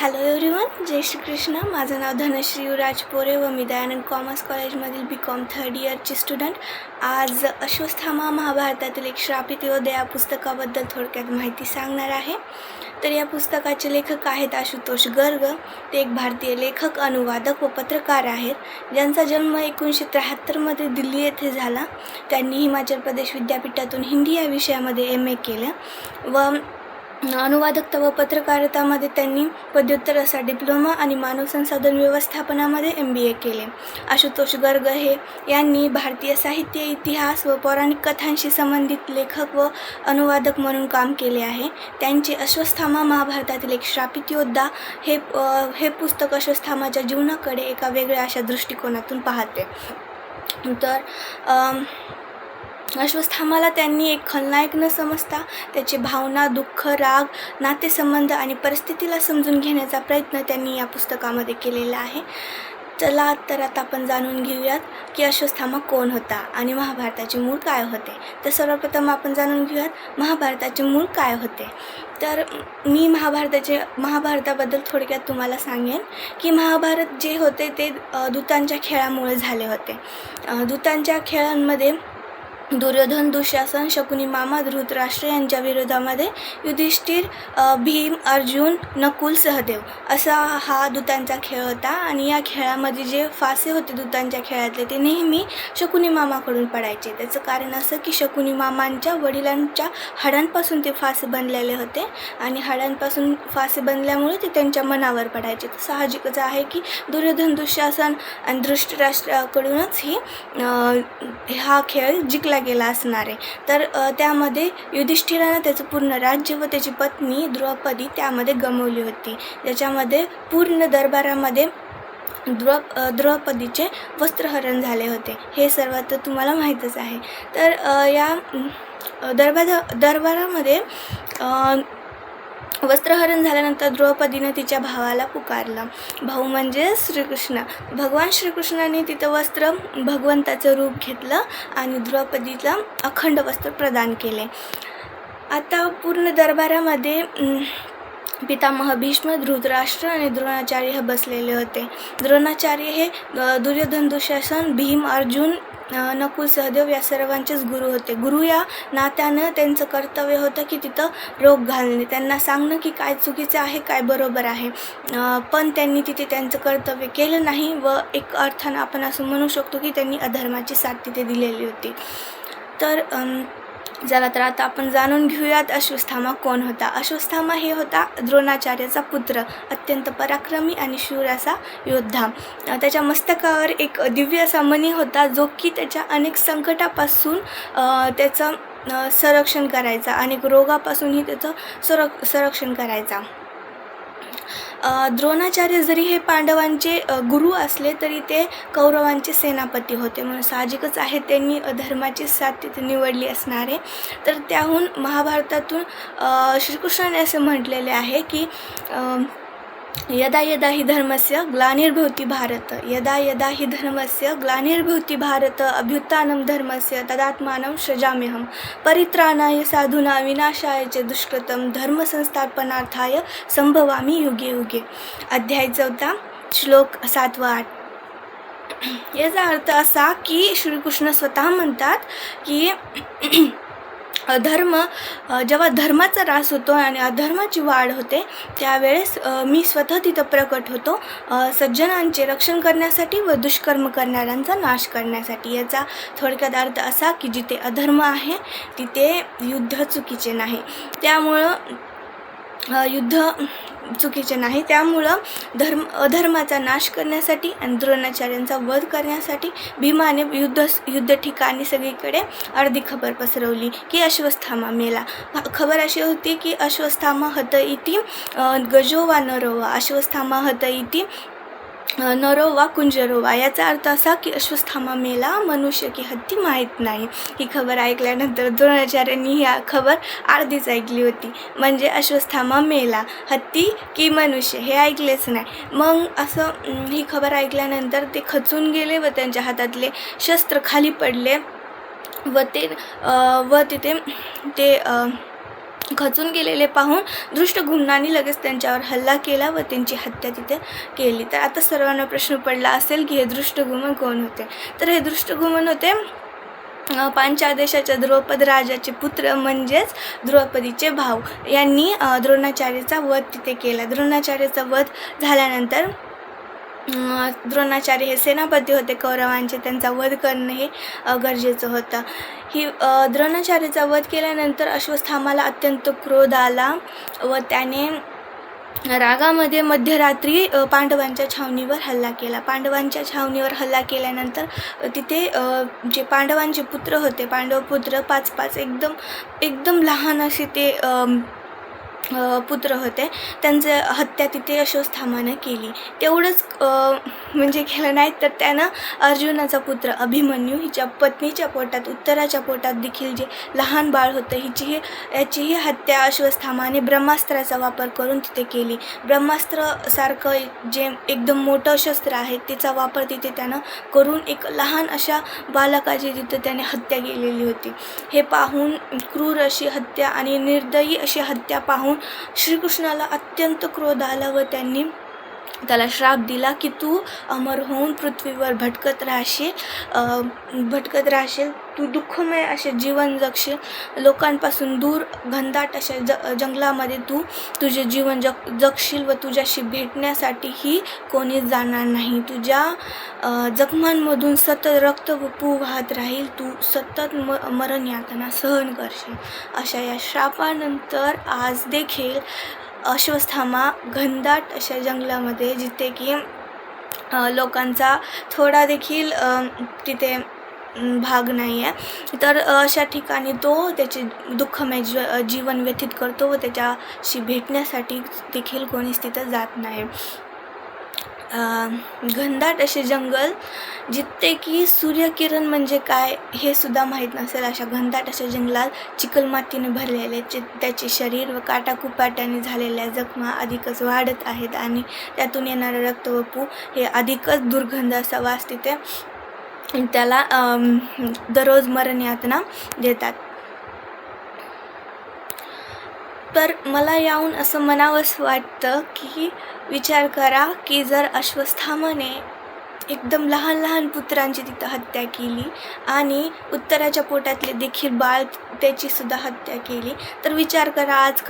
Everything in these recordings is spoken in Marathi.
हॅलो एव्हरीवन, जय श्री कृष्ण. माझं नाव धनश्री युवराज पोरे व मी दयानंद कॉमर्स कॉलेजमधील BCom थर्ड इयरची स्टुडंट. आज अश्वत्थामा महाभारतातील एक श्रापित योद्धा या पुस्तकाबद्दल थोडक्यात माहिती सांगणार आहे. तर या पुस्तकाचे लेखक आहेत आशुतोष गर्ग. ते एक भारतीय लेखक, अनुवादक व पत्रकार आहेत, ज्यांचा जन्म 1973मध्ये दिल्ली येथे झाला. त्यांनी हिमाचल प्रदेश विद्यापीठातून हिंदी या विषयामध्ये MA केलं व अनुवादकता व पत्रकारितामध्ये त्यांनी पदव्युत्तर असा डिप्लोमा आणि मानव संसाधन व्यवस्थापनामध्ये MBA केले. आशुतोष गर्ग यांनी भारतीय साहित्य, इतिहास व पौराणिक कथांशी संबंधित लेखक व अनुवादक म्हणून काम केले आहे. त्यांचे अश्वत्थामा महाभारतातील एक श्रापित योद्धा हे पुस्तक अश्वत्थामाच्या जीवनाकडे एका वेगळ्या अशा दृष्टिकोनातून पाहते. तर अश्वत्थामाला त्यांनी एक खलनायक न समजता त्याची भावना, दुःख, राग, नातेसंबंध आणि परिस्थितीला समजून घेण्याचा प्रयत्न त्यांनी या पुस्तकामध्ये केलेला आहे. चला तर आता आपण जाणून घेऊयात की अश्वत्थामा कोण होता आणि महाभारताचे मूळ काय होते. तर सर्वप्रथम आपण जाणून घेऊयात महाभारताचे मूळ काय होते. तर मी महाभारताबद्दल थोडक्यात तुम्हाला सांगेन की महाभारत जे होते ते दूतांच्या खेळामुळे झाले होते. दूतांच्या खेळांमध्ये दुर्योधन, दुःशासन, शकुनी मामा, धृतराष्ट्र यांच्या विरोधामध्ये युधिष्ठिर, भीम, अर्जुन, नकुल, सहदेव असा हा दूतांचा खेळ होता. आणि या खेळामध्ये जे फासे होते दूतांच्या खेळातले ते नेहमी शकुनी मामाकडून पडायचे. त्याचं कारण असं की शकुनी मामांच्या वडिलांच्या हाडांपासून ते फासे बनलेले होते आणि हाडांपासून फासे बनल्यामुळे ते त्यांच्या मनावर पडायचे. तर साहजिकच आहे की दुर्योधन, दुःशासन आणि धृतराष्ट्राकडूनच हा खेळ जिंकला गेला असणार आहे. तर त्यामध्ये युधिष्ठिरानं त्याचं पूर्ण राज्य व त्याची पत्नी द्रौपदी त्यामध्ये गमावली होती, ज्याच्यामध्ये पूर्ण दरबारामध्ये द्रौपदीचे वस्त्रहरण झाले होते. हे सर्व तर तुम्हाला माहीतच आहे. तर या दरबारामध्ये वस्त्रहरण झाल्यानंतर द्रौपदीनं तिच्या भावाला पुकारलं. भाऊ म्हणजे श्रीकृष्ण. भगवान श्रीकृष्णाने तिथं भगवंताचं रूप घेतलं आणि द्रौपदीला अखंड वस्त्र प्रदान केले. आता पूर्ण दरबारामध्ये पितामह भीष्म, धृतराष्ट्र आणि द्रोणाचार्य हे बसलेले होते. द्रोणाचार्य हे दुर्योधन, दुःशासन, भीम, अर्जुन, नकुल, सहदेव या सर्वांचेच गुरु होते. गुरु या नात्यानं त्यांचं कर्तव्य होतं की तिथं रोख घालणे, त्यांना सांगणं की काय चुकीचं आहे, काय बरोबर आहे. पण त्यांनी तिथे त्यांचं कर्तव्य केलं नाही व एक अर्थानं आपण असं म्हणू शकतो की त्यांनी अधर्माची साथ तिथे दिलेली होती. तर चला तर आता आपण जाणून घेऊयात अश्वत्थामा कोण होता. अश्वत्थामा हे होता द्रोणाचार्याचा पुत्र, अत्यंत पराक्रमी आणि शूर असा योद्धा. त्याच्या मस्तकावर एक दिव्य असा मणी होता जो की त्याच्या अनेक संकटापासून त्याचं संरक्षण करायचा, अनेक रोगापासूनही त्याचं संरक्षण करायचा. द्रोणाचार्य जरी हे पांडवांचे गुरु असले तरी ते कौरवांचे सेनापती होते, म्हणून साहजिकच आहे त्यांनी अधर्माची साथ तिथे निवडली असणार आहे. तर त्याहून महाभारतातून श्रीकृष्णाने असे म्हटलेले आहे की यदा यदा हि धर्मस्य ग्लानिर्भवति भारत, यदा यदा हि धर्मस्य ग्लानिर्भवति भारत, अभ्युत्थानं धर्मस्य तदात्मानं सृजाम्यहं, परित्राणाय साधूना विनाशाय च दुष्कृतं, धर्मसंस्थापनार्थाय संभवामि युगे युगे. अध्याय 4, श्लोक 7 व 8. याचा अर्थ असा की श्रीकृष्ण स्वतः म्हणतात की जेव्हा धर्माचा ऱ्हास होतो आणि अधर्माची वाढ होते त्यावेळेस मी स्वतः तिथं प्रकट होतो, सज्जनांचे रक्षण करण्यासाठी व दुष्कर्म करणाऱ्यांचा नाश करण्यासाठी. याचा थोडक्यात अर्थ असा की जिथे अधर्म आहे तिथे युद्ध चुकीचे नाही, त्यामुळं अधर्माचा नाश करण्यासाठी आणि द्रोणाचार्यांचा वध करण्यासाठी भीमाने युद्ध ठिकाणी सगळीकडे अर्धी खबर पसरवली की अश्वत्थामा मेला. खबर अशी होती की अश्वत्थामा हत इति गजो वा नरो वा, अश्वत्थामा हत इति नरो वा कुंजरो वा. याचा अर्थ असा की अश्वत्थामा मेला, मनुष्य की हत्ती माहीत नाही. ही खबर ऐकल्यानंतर द्रोणाचार्यांनी ही खबर अर्धीच ऐकली होती, म्हणजे अश्वत्थामा मेला, हत्ती की मनुष्य हे ऐकलेच नाही. मग असं ही खबर ऐकल्यानंतर ते खचून गेले व त्यांच्या हातातले शस्त्र खाली पडले व तिथे ते खचून गेलेले पाहून दृष्टद्युम्नाने लगेच त्यांच्यावर हल्ला केला व त्यांची हत्या तिथे केली. तर आता सर्वांना प्रश्न पडला असेल की हे दृष्टद्युम्न कोण होते. तर हे दृष्टद्युम्न होते पांचाळ देशाच्या द्रौपद राजाचे पुत्र म्हणजेच द्रौपदीचे भाऊ. यांनी द्रोणाचार्याचा वध तिथे केला. द्रोणाचार्याचा वध झाल्यानंतर द्रोणाचार्य हे सेनापती होते कौरवांचे, त्यांचा वध करणं हे गरजेचं होतं. द्रोणाचार्याचा वध केल्यानंतर अश्वत्थामाला अत्यंत क्रोध आला व त्याने रागामध्ये मध्यरात्री पांडवांच्या छावणीवर हल्ला केला. पांडवांच्या छावणीवर हल्ला केल्यानंतर तिथे जे पांडवांचे पुत्र होते, पांडवपुत्र 5-5 एकदम लहान असे ते पुत्र होते, त्यांचं हत्या तिथे अश्वत्थामानं केली. तेवढंच म्हणजे केलं नाही तर त्यानं अर्जुनाचा पुत्र अभिमन्यू हिच्या पत्नीच्या पोटात, उत्तराच्या पोटात देखील जे लहान बाळ होतं याचीही हत्या अश्वत्थामाने ब्रह्मास्त्राचा वापर करून तिथे केली. ब्रह्मास्त्रासारखं जे एकदम मोठं शस्त्र आहे त्याचा वापर तिथे त्यानं करून एक लहान अशा बालकाची तिथे त्याने हत्या केलेली होती. हे पाहून क्रूर अशी हत्या आणि निर्दयी अशी हत्या पाहून श्रीकृष्णाला अत्यंत क्रोध आला व त्यांनी त्याला श्राप दिला की तू अमर होऊन पृथ्वीवर भटकत राहशील, तू दुःखमय असे जीवन जगशील, लोकांपासून दूर घनदाट अशा जंगलामध्ये तू तुझे जीवन जगशील व तुझ्याशी भेटण्यासाठीही कोणीच जाणार नाही. तुझ्या जखमांमधून सतत रक्त व पू वाहत राहील, तू सतत मरण यातना सहन करशील. अशा या श्रापानंतर आज देखील अश्वत्थामा घनदाट अशा जंगलामध्ये, जिथे की लोकांचा थोडा देखील तिथे भाग नाही आहे, तर अशा ठिकाणी तो त्याचे दुःखमय जीवन व्यतीत करतो व त्याच्याशी भेटण्यासाठी देखील कोणीच तिथं जात नाही. घनदाट असे जंगल, जिथे की सूर्यकिरण म्हणजे काय हे सुद्धा माहीत नसेल, अशा घनदाट अशा जंगलात चिखलमातीने भरलेले त्याचे शरीर व काटाकुपाट्याने झालेल्या जखमा अधिकच वाढत आहेत आणि त्यातून येणारं रक्त व पू हे अधिकच दुर्गंध असा वास तिथे त्याला दररोज मरण यातना देतात. तर मला याहून असं म्हणावंसं वाटतं की विचार करा की जर अश्वत्थामाने एकदम लहान पुत्रांची तिथं हत्या केली आणि उत्तराच्या पोटातले देखील बाळ त्याचीसुद्धा हत्या केली, तर विचार करा आज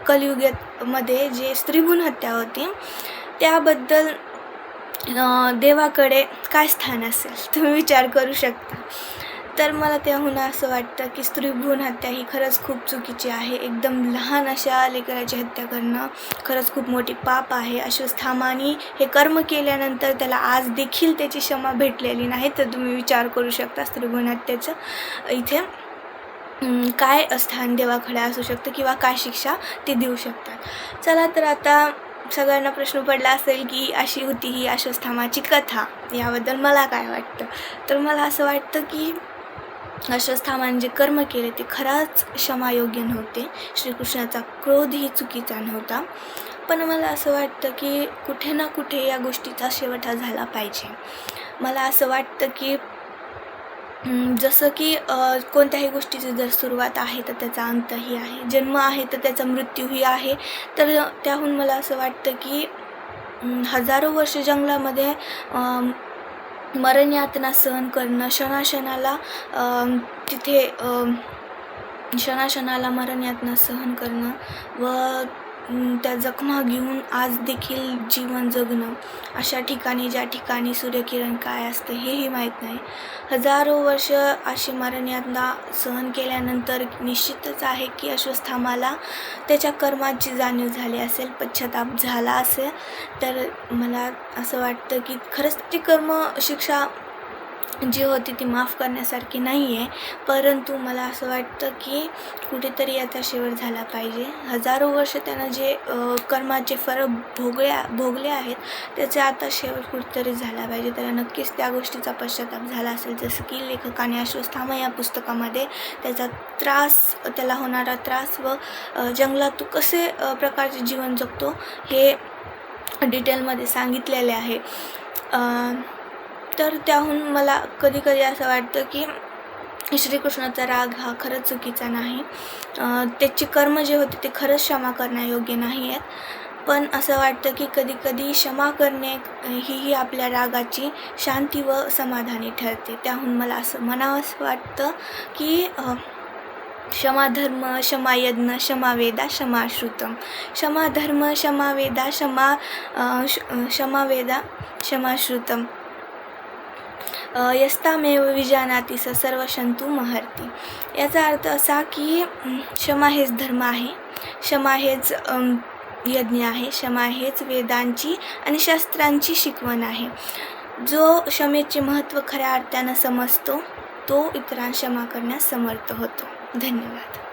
कलियुगामध्ये जे स्त्रीभ्रूण हत्या होती त्याबद्दल देवाकडे काय स्थान असेल, तुम्ही विचार करू शकता. तर मला त्याहून असं वाटतं की स्त्रीभ्रूण हत्या ही खरंच खूप चुकीची आहे. एकदम लहान अशा लेकराची हत्या करणं खरंच खूप मोठी पाप आहे. अश्वत्थामाने हे कर्म केल्यानंतर त्याला आज देखील त्याची क्षमा भेटलेली नाही, तर तुम्ही विचार करू शकता स्त्रीभ्रूण हत्येचं इथे काय स्थान देवाकडे असू शकतं किंवा काय शिक्षा ते देऊ शकतात. चला, तर आता सगळ्यांना प्रश्न पडला असेल की अशी होती ही अश्वत्थामाची कथा, याबद्दल मला काय वाटतं. तर मला असं वाटतं की अश्वत्थामाने जे कर्म केले ते खराच क्षमायोग्य नव्हते. श्रीकृष्णाचा क्रोधही चुकीचा नव्हता, पण मला असं वाटतं की कुठे ना कुठे या गोष्टीचा शेवट हा झाला पाहिजे. मला असं वाटतं की जसं की कोणत्याही गोष्टीची जर सुरुवात आहे तर त्याचा अंतही आहे, जन्म आहे तर त्याचा मृत्यूही आहे. तर त्याहून मला असं वाटतं की हजारो वर्ष जंगलामध्ये मरण यातना सहन करणं, क्षणाक्षणाला तिथे क्षणाक्षणाला मरण यातना सहन करणं व त्या जखमा घेऊन आज देखील जीवन जगणं, अशा ठिकाणी ज्या ठिकाणी सूर्यकिरण काय असतं हेही माहीत नाही, हजारो वर्ष अशी मरण यातना सहन केल्यानंतर निश्चितच आहे की अश्वत्थामाला त्याच्या कर्माची जाणीव झाली असेल, पश्चाताप झाला असेल. तर मला असं वाटतं की खरंच ती कर्म शिक्षा जी होती ती माफ करण्यासारखी नाही आहे, परंतु मला असं वाटतं की कुठेतरी याचा शेवट झाला पाहिजे. हजारो वर्ष त्यानं जे कर्माचे फळ भोगले आहेत त्याचा आता शेवट कुठेतरी झाला पाहिजे. त्याला नक्कीच त्या गोष्टीचा पश्चाताप झाला असेल, जसं की लेखकाने अश्वत्थामा या पुस्तकामध्ये त्याचा त्याला होणारा त्रास व जंगलात तो कसे प्रकारचे जीवन जगतो हे डिटेलमध्ये सांगितलेले आहे. तर त्याहून मला कधी कधी असं वाटतं की श्रीकृष्णाचा राग हा खरंच चुकीचा नाही. त्याचे कर्म जे होते ते खरंच क्षमा करण्यायोग्य नाही आहेत. पण असं वाटतं की कधीकधी क्षमा करणे ही आपल्या रागाची शांती व समाधानी ठरते. त्याहून मला असं म्हणावंसं वाटतं की क्षमा धर्म, क्षमा यज्ञ, क्षमा वेदा, क्षमा श्रुतम. क्षमा धर्म, क्षमा वेदा, क्षमा वेदा, क्षमा श्रुतम. यस्तामेव विजानाति स सर्वशंतु महर्ती. याचा अर्थ असा की क्षमा हेच धर्म आहे, क्षमा हेच यज्ञ आहे, क्षमा हेच वेदांची आणि शास्त्रांची शिकवण आहे. जो क्षमेचे महत्त्व खऱ्या अर्थानं समजतो तो इतरांना क्षमा करण्यास समर्थ होतो. धन्यवाद.